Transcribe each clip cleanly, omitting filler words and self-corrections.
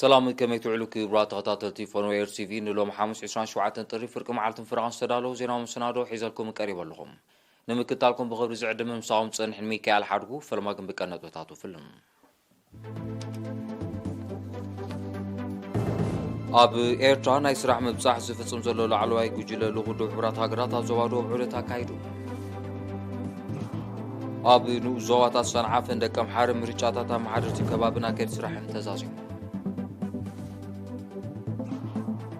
سلام كما يتعلو كبرات غطات تلفون وير سي في نلوم حامس 27 طري فرق معلتن فرانس تدالو زينا مسنادو حيزلكم قريب لكم نمكتالكم بخبر زعد من صاوم تصنح ميكال حرقو فلماكم بكنتو تاتو فيلم اب ايرترا ناي سراح مبصح زفصم زلو لعلواي غجله لغدو حبرات هاغرات ازوادو بعلتا كايدو اب نو زواتا صنعا فندقم حرم مرچاتا محدرتي كبابنا كيد سراح تزازيم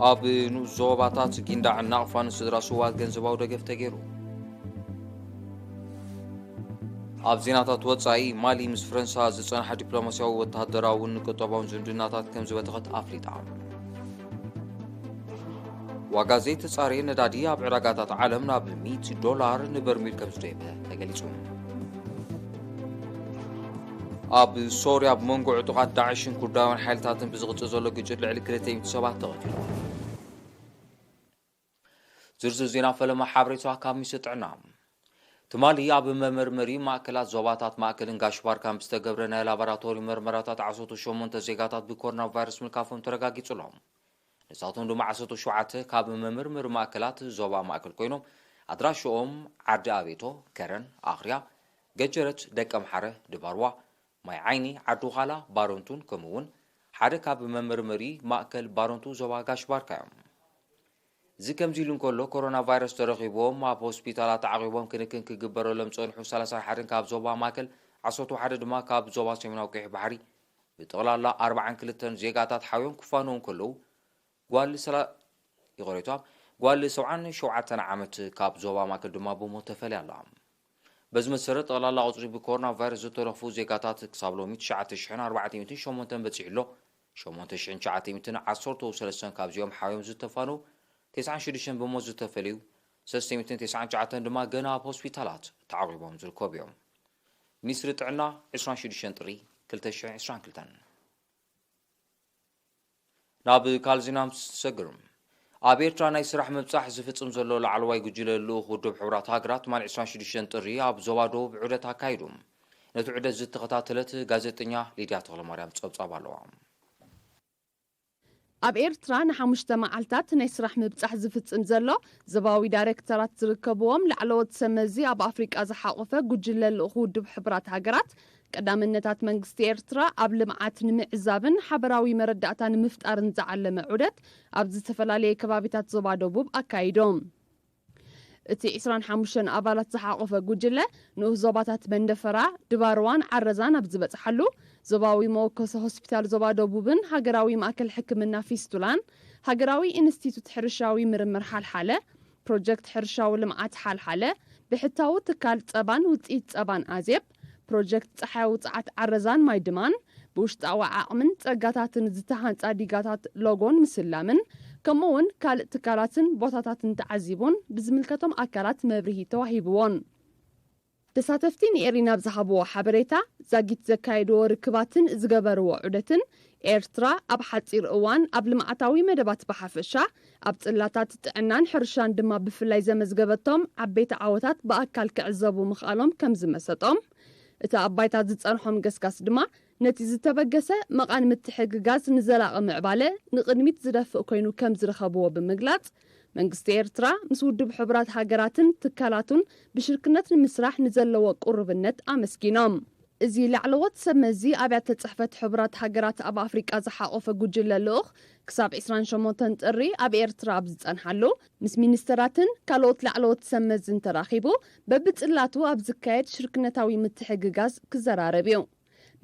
اب نو زوباتات كيندا عناقفان سدرا سوات ገንዘባው ደገፍ ተገይሩ ኣብ ዜናታት ወጻኢ ማሊ ምስ ፍረንሳ ዝጸንሐ ዲፕሎማሲያዊ ወተሃደራውን ቁጠባውን ዝምድናታት ከም ዝበተኸት ኣፍሊጣ ዋጋ ዘይት ጻሬ ነዳዲ ኣብ ዕዳጋታት ዓለም ናብ $100 ንበርሚል ከም ዝደይበ ተገሊጹ ኣብ ሶርያ ብመንጎ ዕጡቓት ዳዕሽን ኩርዳውያን ሓይልታትን ብዝቕጽ ዘሎ ግጭት ልዕሊ 200 ሰባት ተቐቲሎም ዝርዝር ዜና ፈለማ ሓበሬታ ካብ ሚስጥዕና ትማሊ ኣብ መመርመሪ ማእከላት ዞባታት ማእከልን ጋሽባር ካምፕ ዝተገብረ ናይ ላቦራቶሪ መርመራታት 18 ዜጋታት ብኮሮና ቫይረስ ምልካፎም ተረጋጊጹሎም ንሳቶም ድማ 17 ካብ መመርመሪ ማእከላት ዞባ ማእከል ኮይኖም ኣድራሽኦም ዓዲ ኣቤቶ ከረን ኣኽርያ ገጀረት ደቀም ሓረ ድባርዋ ማይ ዓይኒ ዓዱ ኻላ ባሮንቱን ከምኡውን ሓደ ካብ መመርመሪ ማእከል ባሮንቱ ዞባ ጋሽባር ካዮም ዝከም ዚሉን ከሎ ኮሮና ቫይረስ ተረኺቦም ኣብ ሆስፒታላት ተዓቂቦም ክንክን ክግበረሎም ጸንሑ 31 ካብ ዞባ ማእከል 11 ድማ ካብ ዞባ ሰሜናዊ ቀይሕ ባሕሪ ብጠቕላላ 42 ዜጋታት ሓዮም ክፋኖም ከለዉ ጓል 77 ዓመት ካብ ዞባ ማእከል ድማ ብሞት ተፈልያላ በዚ መሰረት ጠቕላላ ቁፅሪ ብኮሮና ቫይረስ ዝተረኽፉ ዜጋታት ክሳብ ሎሚ 9408 በፂሕሎ 8913 ካብዚኦም ሓዮም ዝተፋነው 96 በሞት ዝተፈልዩ 399 ድማ ገና ኣብ ሆስፒታላት ተዓቂቦም ዝርከቡ እዮም ሚኒስትሪ ጥዕና 26 ጥሪ 2022 ናብ ካልዚና ሰግርም ኣብ ኤርትራ ናይ ስራሕ ምብጻሕ ዝፍጽም ዘሎ ላዕለዋይ ጉጅለ ልኡኽ ውድብ ሕብራት ሃገራት 26 ጥሪ ኣብ ዞባ ደቡብ ዑደት ኣካይዱ ነቲ ዑደት ዝተኸታተለት ጋዜጠኛ ሊድያ ተክለማርያም ጸብጻብ ኣለዋ ኣብ ኤርትራ ንሓሙሽተ መዓልታት ናይ ስራሕ ምብጻሕ ዝፍጽም ዘሎ ዞባዊ ዳይሬክተራት ዝርከብዎም ላዕለዎት ሰመዚ ኣብ ኣፍሪቃ ዝሓቆፈ ጉጅለ ልኡኽ ውድብ ሕብራት ሃገራት ቀዳምነታት መንግስቲ ኤርትራ ኣብ ልምዓት ንምዕዛብን ሓበራዊ መረዳእታ ንምፍጣርን ዝዓለመ ዑደት ኣብ ዝተፈላለየ ከባቢታት ዞባ ደቡብ ኣካይዶም እቲ 25 ኣባላት ዝሓቆፈ ጉጅለ ንኡህ ዞባታት መንደፈራ ድባርዋን ዓረዛን ኣብ ዝበጽሓሉ ዞባዊ መወከሲ ሆስፒታል ዞባ ደቡብን ሃገራዊ ማእከል ሕክምና ፊስቱላን ሃገራዊ ኢንስቲትዩት ሕርሻዊ ምርምር ሓልሓለ ፕሮጀክት ሕርሻዊ ልምዓት ሓልሓለ ብሕታዊ ትካል ጸባን ውፅኢት ጸባን ኣዜብ ፕሮጀክት ፀሓይ ውፅዓት ዓረዛን ማይድማን ብውሽጣዊ ዓቕምን ጸጋታትን ዝተሃንጻ ዲጋታት ሎጎን ምስላምን ከምኡውን ካልእ ትካላትን ቦታታትን ተዓዚቦን ብዝምልከቶም ኣካላት መብርሂ ተዋሂብዎን ተሳተፍቲ ንኤሪና ብዝሃብዎ ሓበሬታ ዛጊት ዘካየድዎ ርክባትን ዝገበርዎ ዑደትን ኤርትራ ኣብ ሓፂር እዋን ኣብ ልምዓታዊ መደባት ብሓፈሻ ኣብ ጽላታት ጥዕናን ሕርሻን ድማ ብፍላይ ዘመዝገበቶም ዓበይቲ ዓወታት ብኣካል ክዕዘቡ ምኽኣሎም ከም ዝመሰጦም እቲ ኣባይታት ዝጸንሖም ገስጋስ ድማ ነቲ ዝተበገሰ መቓን ምትሕግጋዝ ንዘላቒ ምዕባለ ንቕድሚት ዝደፍእ ኮይኑ ከም ዝረኸብዎ ብምግላጽ መንግስቲ ኤርትራ ምስ ውድብ ሕብራት ሃገራትን ትካላቱን ብሽርክነት ንምስራሕ ንዘለዎ ቁርብነት ኣመስጊኖም እዚ ላዕለዎት ሰመዚ ኣብያተ ጽሕፈት ሕብራት ሃገራት ኣብ ኣፍሪቃ ዝሓቆፈ ጉጅለ ልኡኽ ክሳብ 28 ጥሪ ኣብ ኤርትራ ኣብ ዝጸንሓሉ ምስ ሚኒስተራትን ካልኦት ላዕለዎት ሰመዝን ተራኺቡ በብጽላቱ ኣብ ዝካየድ ሽርክነታዊ ምትሕግጋዝ ክዘራረብ እዩ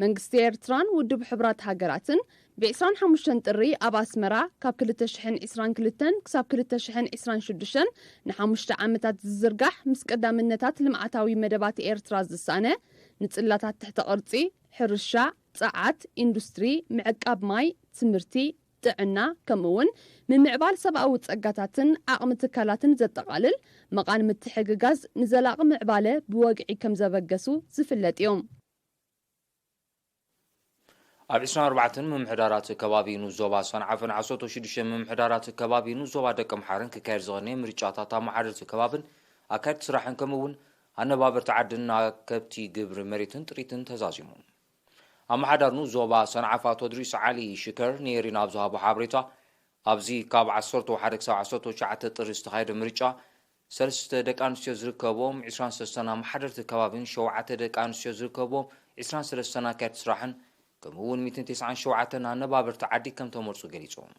መንግስቲ ኤርትራን ውድብ ሕብራት ሃገራትን ብ25 ጥሪ ኣብ ኣስመራ ካብ 2022 ክሳብ 2026 ንሓሙሽተ ዓመታት ዝዝርጋሕ ምስ ቀዳምነታት ልምዓታዊ መደባት ኤርትራ ዝሳነ ንጽላታት ትሕተ ቅርጺ ሕርሻ ጸዓት ኢንዱስትሪ ምዕቃብ ማይ ትምህርቲ ጥዕና ከምኡውን ምምዕባል ሰብኣዊ ጸጋታትን ዓቕሚ ትካላትን ዘጠቓልል መቓን ምትሕግጋዝ ንዘላቒ ምዕባለ ብወግዒ ከም ዘበገሱ ዝፍለጥ እዮም ኣብ 24 ምምሕዳራት ከባቢ ኑዞባ ሰንዓፈን 16 ምምሕዳራት ከባቢ ኑዞባ ደቀም ሓረን ክካየድ ዝቐነየ ምርጫታት ኣመሓደርቲ ከባብን ኣካይድ ስራሕን ከምኡውን ኣነባበርቲ ዓድን ከብቲ ግብሪ መሬትን ጥሪትን ተዛዚሙ ኣመሓዳርኑ ዞባ ሰንዓፋ ቶድሪስ ዓሊ ሽከር ነሪና ኣብ ዝሃቦ ሓበሬታ ኣብዚ ካብ 11 ክሳብ 19 ጥሪ ዝተኻየደ ምርጫ 3 ደቂ ኣንስትዮ ዝርከቦም 23 ኣመሓደርቲ ከባቢን 7 ደቂ ኣንስትዮ ዝርከቦም 23 ኣካየድቲ ስራሕን ከምኡውን 197 ኣነባበርቲ ዓዲ ከም ተመርፁ ገሊፆም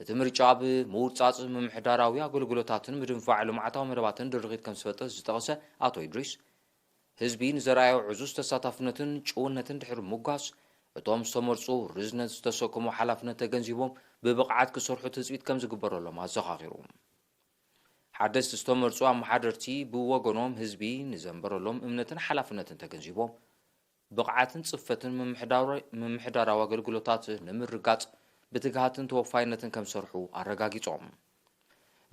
እቲ ምርጫ ብምውፃፅ ምምሕዳራዊ ኣገልግሎታትን ምድንፋዕ ልምዓታዊ መደባትን ድርጊት ከም ዝፈጥር ዝጠቐሰ ኣቶ ኢድሪስ ህዝቢ ንዘረኣዮ ዕዙዝ ተሳታፍነትን ጭውነትን ድሕሪ ምጓዝ እቶም ዝተመርፁ ርዝነት ዝተሰከሙ ሓላፍነት ተገንዚቦም ብብቕዓት ክሰርሑ ትፅቢት ከም ዝግበረሎም ኣዘኻኺሩ ሓደስቲ ዝተመርፁ ኣመሓደርቲ ብወገኖም ህዝቢ ንዘንበረሎም እምነትን ሓላፍነትን ተገንዚቦም ብቕዓትን ጽፈትን ምምሕዳራዊ ኣገልግሎታት ንምርጋጽ ብትግሃትን ተወፋይነትን ከም ዝሰርሑ ኣረጋጊጾም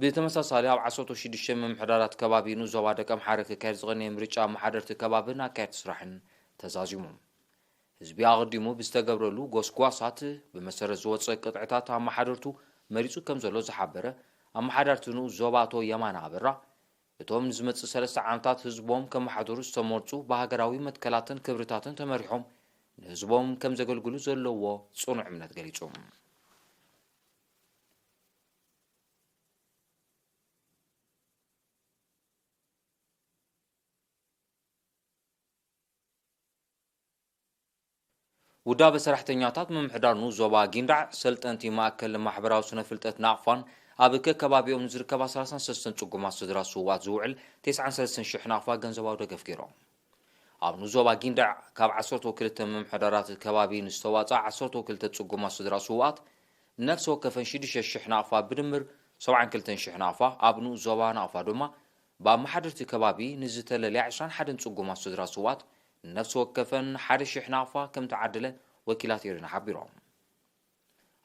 ብተመሳሳሊ ኣብ 16 ምምሕዳራት ከባቢ ንዞባ ደቂ ኣምሓራ ክካየድ ዝቐነየ ምርጫ ኣመሓደርቲ ከባብን ኣካየድቲ ስራሕን ተዛዚሞም ህዝቢ ኣቐዲሙ ብዝተገብረሉ ጎስጓሳት ብመሰረት ዝወፀ ቅጥዕታት ኣመሓደርቱ መሪፁ ከም ዘሎ ዝሓበረ ኣመሓዳርትኑ ዞባ ኣቶ የማና ኣበራ እቶም ንዝመጽእ 3 ዓመታት ህዝቦም ከመሓደሩ ዝተመርፁ ብሃገራዊ መትከላትን ክብርታትን ተመሪሖም ንህዝቦም ከም ዘገልግሉ ዘለዎ ጽኑዕ እምነት ገሊፆም ውዳበ ሰራሕተኛታት ምምሕዳርኑ ዞባ ጊንዳዕ ሰልጠንቲ ማእከል ማሕበራዊ ስነ ፍልጠት ናቕፋን ኣብ ከባቢኦም ዝርከባ 33 ጽጉማት ስድራ ስዋት ዝውዕል 93,000 ናቕፋ ገንዘባዊ ደገፍ ገይሮም ኣብ ዞባ ጊንዳዕ ካብ 12 ምምሕዳራት ከባቢ ንዝተዋፅኣ 12 ጽጉማት ስድራ ስዋት ነፍሲ ወከፈን 6,000 ናቕፋ ብድምር 72,000 ናቕፋ ኣብ ዞባ ናቕፋ ድማ ብኣመሓደርቲ ከባቢ ንዝተለለየ 21 ጽጉማት ስድራ ስዋት ነፍሲ ወከፈን 1,000 ናቕፋ ከም ተዓደለ ወኪላት የሪና ሓቢሮም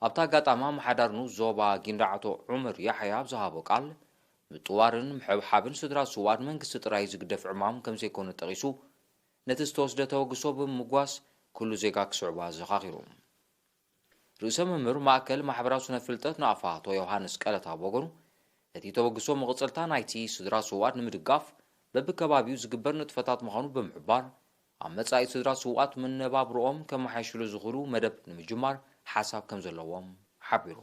ኣብታ ኣጋጣሚ ኣመሓዳርኑ ዞባ ጊንዳዕ ኣቶ ዑመር ያሕያ ዝሃቦ ቃል ምጥዋርን ምሕብሓብን ስድራ ስዋት መንግስቲ ጥራይ ዝግደፍ ዕማም ከም ዘይኮነ ጠቒሱ ነቲ ዝተወስደ ተወግሶ ብምጓስ ኩሉ ዜጋ ክስዕባ ዘኻኺሩ ርእሰ መምህር ማእከል ማሕበራዊ ስነ ፍልጠት ናቕፋ ኣቶ ዮሃንስ ቀለታ ወገኑ እቲ ተወግሶ መቕፀልታ ናይቲ ስድራ ስዋት ንምድጋፍ በብከባቢው ዝግበር ንጥፈታት ምዃኑ ብምሕባር ኣብ መጻኢ ስድራ ስዋት መነባብሮኦም ከመሓይሽሉ ዝኽእሉ መደብ ንምጅማር ሓሳብ ከም ዘለዎም ሓቢሩ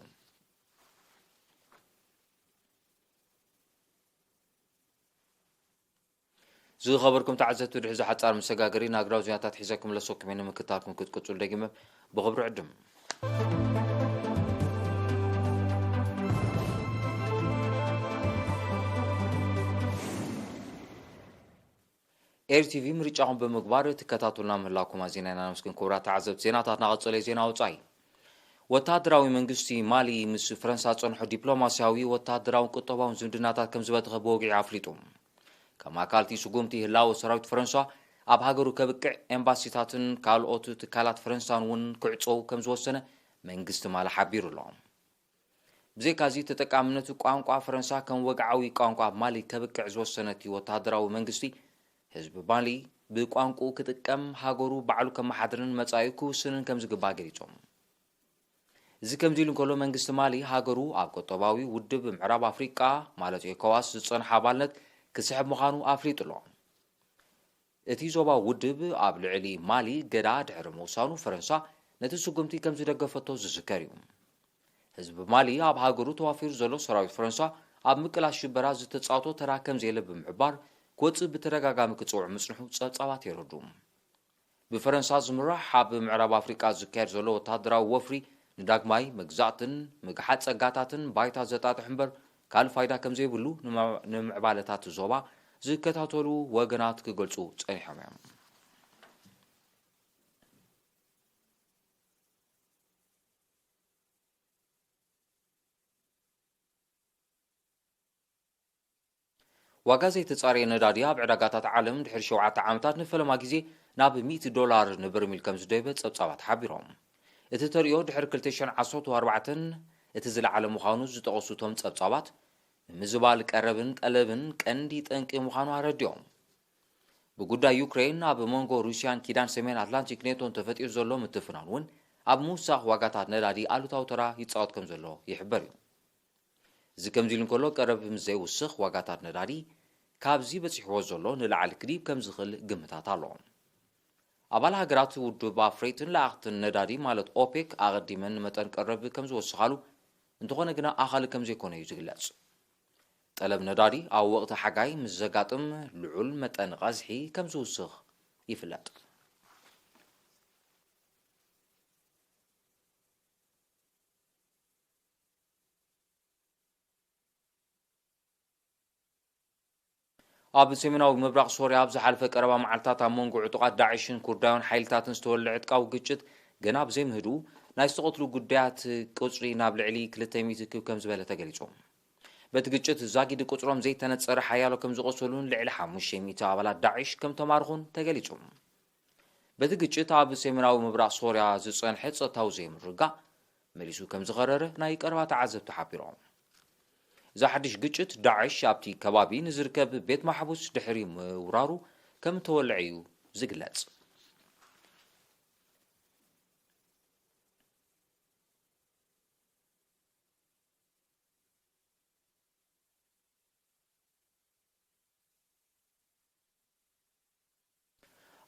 ዝኸበርኩም ተዓዘብቲ ድሕሪ ዝሓፃር መሰጋገሪ ናግራዊ ዜናታት ሒዘኩም ለሰኩም ንምክታልኩም ክትቅፅሉ ደጊመ ብኽብሪ ዕድም ኤርቲቪ ምርጫውን ብምግባር ትከታተሉና ምህላኩም ዜናና ነመስግን ክቡራት ተዓዘብቲ ዜናታት ናቐፀለ ዜና ወጻኢ ወታደራዊ መንግስቲ ማሊ ምስ ፈረንሳ ፀንሖ ዲፕሎማስያዊ ወታደራውን ቁጠባውን ዝምድናታት ከም ዝበትኸ ብወግዒ ኣፍሊጡ ከም ኣካልቲ ስጉምቲ ህላወ ሰራዊት ፈረንሳ ኣብ ሃገሩ ከብቅዕ ኤምባሲታትን ካልኦት ትካላት ፈረንሳን እውን ክዕፀው ከም ዝወሰነ መንግስቲ ማሊ ሓቢሩ ኣሎ ብዘይካዚ ተጠቃምነት ቋንቋ ፈረንሳ ከም ወግዓዊ ቋንቋ ማሊ ከብቅዕ ዝወሰነቲ ወታደራዊ መንግስቲ ህዝቢ ማሊ ብቋንቋ ክጥቀም ሃገሩ ባዕሉ ከመሓድርን መጻኢ ክውስንን ከም ዝግባእ ገሊፆም እዚ ከምዚ ኢሉ እንከሎ መንግስቲ ማሊ ሃገሩ ኣብ ቁጠባዊ ውድብ ምዕራብ ኣፍሪቃ ማለት ኤኮዋስ ዝፀንሐ ኣባልነት ክስሕብ ምዃኑ ኣፍሊጡ ኣሎ እቲ ዞባ ውድብ ኣብ ልዕሊ ማሊ ገዳ ድሕሪ ምውሳኑ ፈረንሳ ነቲ ስጉምቲ ከም ዝደገፈቶ ዝዝከር እዩ ህዝቢ ማሊ ኣብ ሃገሩ ተዋፊሩ ዘሎ ሰራዊት ፈረንሳ ኣብ ምቅላስ ሽበራ ዝተፃወቶ ተራ ከም ዘየለ ብምሕባር ክወፅእ ብተደጋጋሚ ክፅውዕ ምፅንሑ ፀብፃባት የረዱ ብፈረንሳ ዝምራሕ ኣብ ምዕራብ ኣፍሪቃ ዝካየድ ዘሎ ወታደራዊ ወፍሪ ንዳግማይ መግዛእትን ምግሓት ፀጋታትን ባይታ ዘጣጥሕ እምበር ካልእ ፋይዳ ከም ዘይብሉ ንምዕባለታት ዞባ ዝከታተሉ ወገናት ክገልጹ ፀኒሖም እዮም ዋጋ ዘይተጻረየ ነዳዲ ኣብ ዕዳጋታት ዓለም ድሕሪ 7 ዓመታት ንፈለማ ግዜ ናብ $100 ንበርሚል ከም ዝደይበ ፀብፃባት ሓቢሮም እቲ ተሪኦ ድሕሪ 2014 እቲ ዝለዓለ ምዃኑ ዝጠቐሱቶም ፀብፃባት ንምዝባል ቀረብን ጠለብን ቀንዲ ጠንቂ ምዃኑ ኣረዲኦም ብጉዳይ ዩክሬን ኣብ መንጎ ሩስያን ኪዳን ሰሜን ኣትላንቲክ ኔቶን ተፈጢሩ ዘሎ ምትፍናን እውን ኣብ ምውሳኽ ዋጋታት ነዳዲ ኣሉታዊ ተራ ይፃወት ከም ዘሎ ይሕበር እዩ እዚ ከምዚ ኢሉ እንከሎ ቀረብ ምዘይውስኽ ዋጋታት ነዳዲ ካብዚ በፂሕዎ ዘሎ ንላዕሊ ክዲብ ከም ዝኽእል ግምታት ኣለዎም ኣባል ሃገራት ውድብ ኣፍሬትን ለኣኽትን ነዳዲ ማለት ኦፔክ ኣቐዲመን መጠን ቀረብ ከም ዝወስኻሉ እንተኾነ ግና ኣኻሊ ከም ዘይኮነ እዩ ዝግለጽ። ጠለብ ነዳዲ ኣብ ወቕቲ ሓጋይ ምስ ዘጋጥም ልዑል መጠን ቀዝሒ ከም ዝውስኽ ይፍለጥ። ኣብ ሰሜናዊ ምብራቕ ሶርያ ኣብ ዝሓለፈ ቀረባ መዓልትታት ኣብ መንጎ ዕጡቓት ዳዕሽን ኩርዳውን ሓይልታትን ዝተወልዐ ዕጥቃዊ ግጭት ገና ብዘይምህዱ ናይ ዝተቐትሉ ጉዳያት ቁጽሪ ናብ ልዕሊ 200 ክብ ከም ዝበለ ተገሊጹ። በቲ ግጭት ዛጊድ ቁጽሮም ዘይተነጸረ ሓያሎ ከም ዝቆሰሉን ልዕሊ 500 ኣባላት ዳዕሽ ከም ተማርኹን ተገሊጹ። በቲ ግጭት ኣብ ሰሜናዊ ምብራቕ ሶርያ ዝጸንሐ ጸጥታዊ ዘይምርጋዕ መሊሱ ከም ዝኸረረ ናይ ቀረባ ተዓዘብቲ ሓቢሮም። እዚ ሓድሽ ግጭት ዳዕሽ ኣብቲ ከባቢ ንዝርከብ ቤት ማሕቡስ ድሕሪ ምውራሩ ከም ተወልዐ እዩ ዝግለጽ።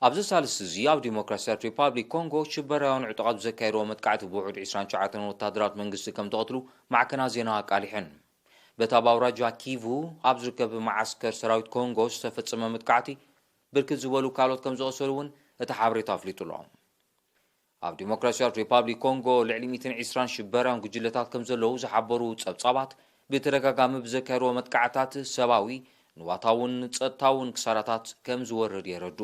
ኣብዚ ሳልስ እዚ ኣብ ዲሞክራስያዊት ሪፓብሊክ ኮንጎ ሽበራውያን ዕጡቓት ብዘካየድዎ መጥቃዕቲ ብውሑድ 29 ወታደራት መንግስቲ ከም ተቐትሉ ማዕከናት ዜና ኣቃሊሐን። በታ ኣውራጃ ኪቩ ኣብ ዝርከብ ማዓስከር ሰራዊት ኮንጎ ዝተፈጸመ መጥቃዕቲ ብርክት ዝበሉ ካልኦት ከም ዝቆሰሉ እውን እቲ ሓበሬታ ኣፍሊጡ ኣሎ። ኣብ ዲሞክራስያዊት ሪፓብሊክ ኮንጎ ልዕሊ 120 ሽበራውያን ጉጅለታት ከም ዘለዉ ዝሓበሩ ጸብጻባት ብተደጋጋሚ ብዘካየድዎ መጥቃዕትታት ሰብኣዊ ንዋታውን ጸጥታውን ክሳራታት ከም ዝወረድ የረዱ።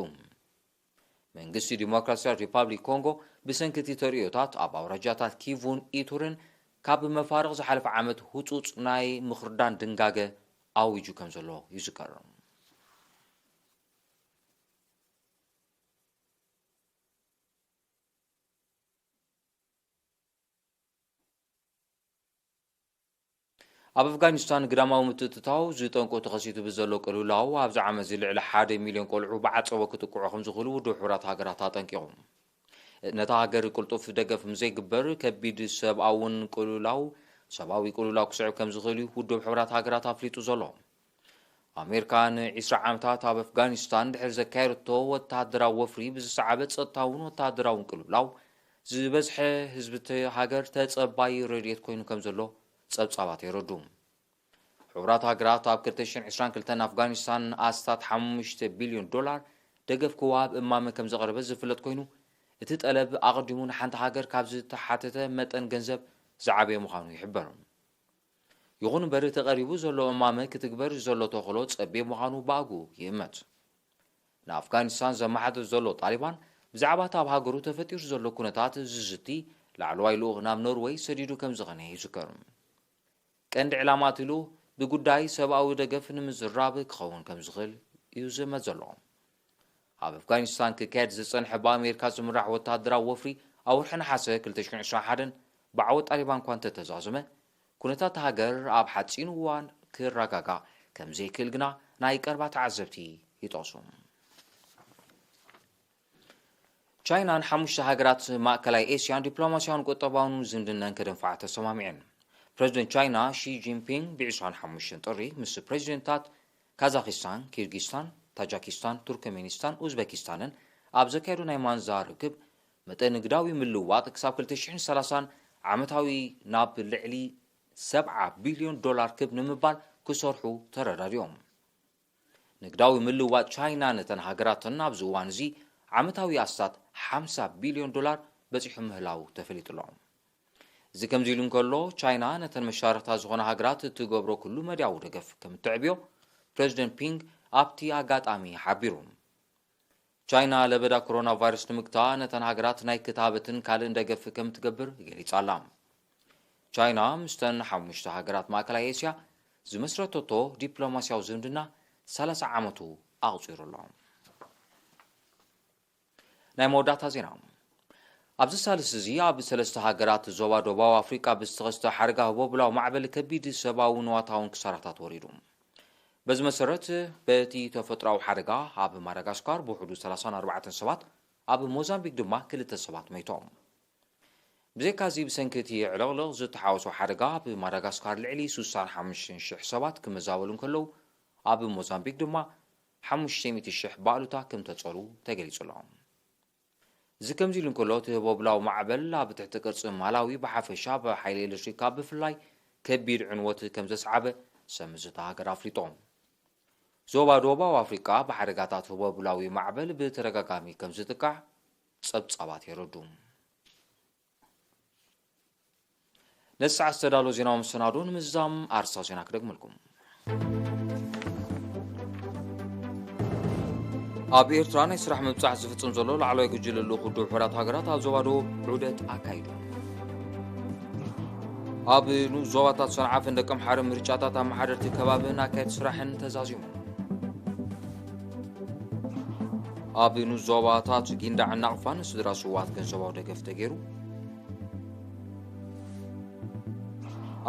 መንግስቲ ዲሞክራስያዊት ሪፓብሊክ ኮንጎ ብሰንኪቲ ተርእዮታት ኣብ ኣውራጃታት ኪቩን ኢቱርን ካብ መፋርቕ ዝሓለፈ ዓመት ህፁፅ ናይ ምኽርዳን ድንጋገ ኣውጁ ከም ዘሎ ይዝከር። ኣብ ኣፍጋኒስታን ግዳማዊ ምትእትታው ዝጠንቁ ተኸሲቱ ብዘሎ ቅልውላው ኣብዚ ዓመት ዝልዕሊ 1 ሚልዮን ቆልዑ ብዓፀቦ ክትቁዑ ከም ዝኽእሉ ውድብ ሕብራት ሃገራት ኣጠንቂቖም። ነታ ሃገር ቅልጡፍ ደገፍ ምዘይግበር ከቢድ ሰብኣዊ ቅልውላው ክስዕብ ከም ዝኽእል እዩ ውድብ ሕብራት ሃገራት ኣፍሊጡ ዘሎ። ኣሜሪካ ን20 ዓመታት ኣብ ኣፍጋኒስታን ድሕሪ ዘካየደቶ ወተሃደራዊ ወፍሪ ብዝሰዓበ ጸጥታውን ወተሃደራውን ቅልውላው ዝበዝሐ ህዝቢ ሃገር ተጸባይ ረድኤት ኮይኑ ከም ዘሎ ጸብጻባት የረዱ። ሕብራት ሃገራት ኣብ 2022 ኣፍጋኒስታን ኣስታት $5 ቢልዮን ደገፍ ክዋሃብ እማመ ከም ዘቕረበ ዝፍለጥ ኮይኑ እቲ ጠለብ ኣቐዲሙ ንሓንቲ ሃገር ካብ ዝተሓተተ መጠን ገንዘብ ዝዓበየ ምዃኑ ይሕበር። ይኹን እምበር እቲ ቀሪቡ ዘሎ እማመ ክትግበር ዘሎ ተኽእሎ ጸቢብ ምዃኑ ብኣጉ ይእመት። ንኣፍጋኒስታን ዘመሓድር ዘሎ ጣሊባን ብዛዕባ ኣብ ሃገሩ ተፈጢሩ ዘሎ ኩነታት ዝዝቲ ላዕለዋይ ልኡኽ ናብ ኖርዌይ ሰዲዱ ከም ዝቐነየ ይዝከር። ቀንዲ ዕላማት ኢሉ ብጉዳይ ሰብኣዊ ደገፍ ንምዝራብ ክኸውን ከም ዝኽእል እዩ ዝእመት ዘሎ። ኣብ ኣፍጋኒስታን ክካየድ ዝጸንሐ ብኣሜሪካ ዝምራሕ ወተሃደራዊ ወፍሪ ኣብ ወርሒ ነሓሰ 2021 ብዓወት ጣሊባን እኳ እንተተዛዘመ ኩነታት ሃገር ኣብ ሓፂን እዋን ክረጋጋእ ከም ዘይክእል ግና ናይ ቀረባ ተዓዘብቲ ይጠቕሱ። ቻይናን 5 ሃገራት ማእከላይ ኤስያን ዲፕሎማስያውን ቁጠባውን ዝምድናን ከደንፋዓ ተሰማሚዐን። ፕሬዚደንት ቻይና ሺ ጂንፒንግ ብ25 ጥሪ ምስ ፕሬዚደንታት ካዛኪስታን፣ ኪርጊስታን፣ ታጃኪስታን፣ ቱርክሜኒስታን፣ ኡዝቤኪስታንን ኣብ ዘካየዱ ናይ ማንዛ ርክብ መጠን ንግዳዊ ምልውዋጥ ክሳብ 2030 ዓመታዊ ናብ ልዕሊ $7 ቢልዮን ክብ ንምባል ክሰርሑ ተረዳድዮም። ንግዳዊ ምልውዋጥ ቻይና ነተን ሃገራትን ኣብዚ እዋን እዚ ዓመታዊ ኣስታት $50 ቢልዮን በፂሑ ምህላው ተፈሊጡሎ። እዚ ከምዚ ኢሉ እንከሎ ቻይና ነተን መሻርክታት ዝኾነ ሃገራት እትገብሮ ኩሉ መድያዊ ደገፍ ከም እትዕብዮ ፕሬዚደንት ፒንግ ኣብቲ ኣጋጣሚ ሓቢሩ። ቻይና ለበዳ ኮሮና ቫይረስ ንምግታእ ነተን ሃገራት ናይ ክታበትን ካልእን ደገፍ ከም ትገብር ገሊጻ ኣላ። ቻይና ምስተን 5 ሃገራት ማእከላይ ኤስያ ዝመስረተቶ ዲፕሎማስያዊ ዝምድና 30 ዓመቱ ኣቕፂሩሎ። ናይ መወዳእታ ዜና ኣብዚ ሳልስ እዚ ኣብ 3 ሃገራት ዞባ ደቡባዊ ኣፍሪቃ ብዝተኸስተ ሓደጋ ህቦብላዊ ማዕበል ከቢድ ሰብኣዊ ንዋታውን ክሳራታት ወሪዱ። በዚ መሰረት በቲ ተፈጥሮኣዊ ሓደጋ ኣብ ማዳጋስካር ብውሕዱ 34 ሰባት ኣብ ሞዛምቢክ ድማ 2 ሰባት ሞይቶም። ብዘይካዚ ብሰንኪ እቲ ዕለቕልቕ ዝተሓወሶ ሓደጋ ኣብ ማዳጋስካር ልዕሊ 65,000 ሰባት ክመዛበሉ እንከለዉ ኣብ ሞዛምቢክ ድማ 500,000 ባዕሉታ ከም ተጸሉ ተገሊጹሎም። زكمزي لنكولوت بوبلاو معبل بتحت قرص مالاوي بحافشا بحيل إلكتريك بفلاي كبير عنوت كمز صعبة سمزتها هاجر أفريقيا زوبا دوبا وأفريقيا بحركات بوبلاوي معبل بترقاقامي كمز تقع صبات يردوم نسعى استدالو زينا ومسنادون مزام أرسا زينا كدق ملكم ኣብ ኤርትራ ናይ ስራሕ ምብፃሕ ዝፍፅም ዘሎ ላዕለዋይ ጉጅለ ልኡኽ ሕራት ሃገራት ኣብ ዞባ ደቡብ ዑደት ኣካይዱ ኣብ ንኡስ ዞባታት ሰንዓፈ ደቀ ምሓረ ምርጫታት ኣመሓደርቲ ከባብን ኣካየድ ስራሕን ተዛዚሙ ኣብ ንኡስ ዞባታት ጊንዳዕን ናቕፋን ስድራ ስዋት ገንዘባዊ ደገፍ ተገይሩ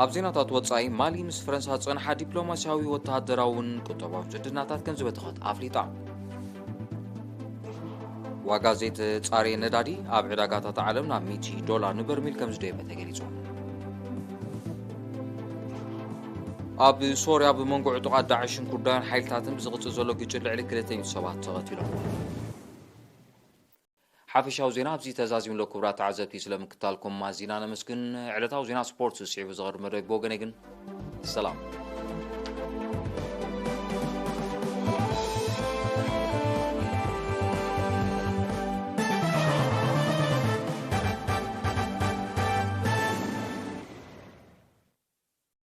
ኣብ ዜናታት ወፃኢ ማሊ ምስ ፈረንሳ ፀንሓ ዲፕሎማስያዊ ወተሃደራውን ቁጠባዊ ዕድናታት ገንዘብ ተኸት ኣፍሊጣ ዋጋ ዘይት ጻሬ ነዳዲ ኣብ ዕዳጋታት ዓለም ናብ $100 ንበርሚል ከም ዝደየበ ተገሊጹ ኣብ ሶርያ ብመንጎ ዕጡቓት ዳዕሽን ኩርዳውያን ሓይልታትን ብዝቕፅል ዘሎ ግጭት ልዕሊ 200 ሰባት ተቐቲሎም ሓፈሻዊ ዜና ኣብዚ ተዛዚምሎ ክቡራት ተዓዘብቲ ስለምክታልኩም ማዚና ነመስግን ዕለታዊ ዜና ስፖርት ስዒቡ ዝቐርብ መደብ ብወገነይ ግን ሰላም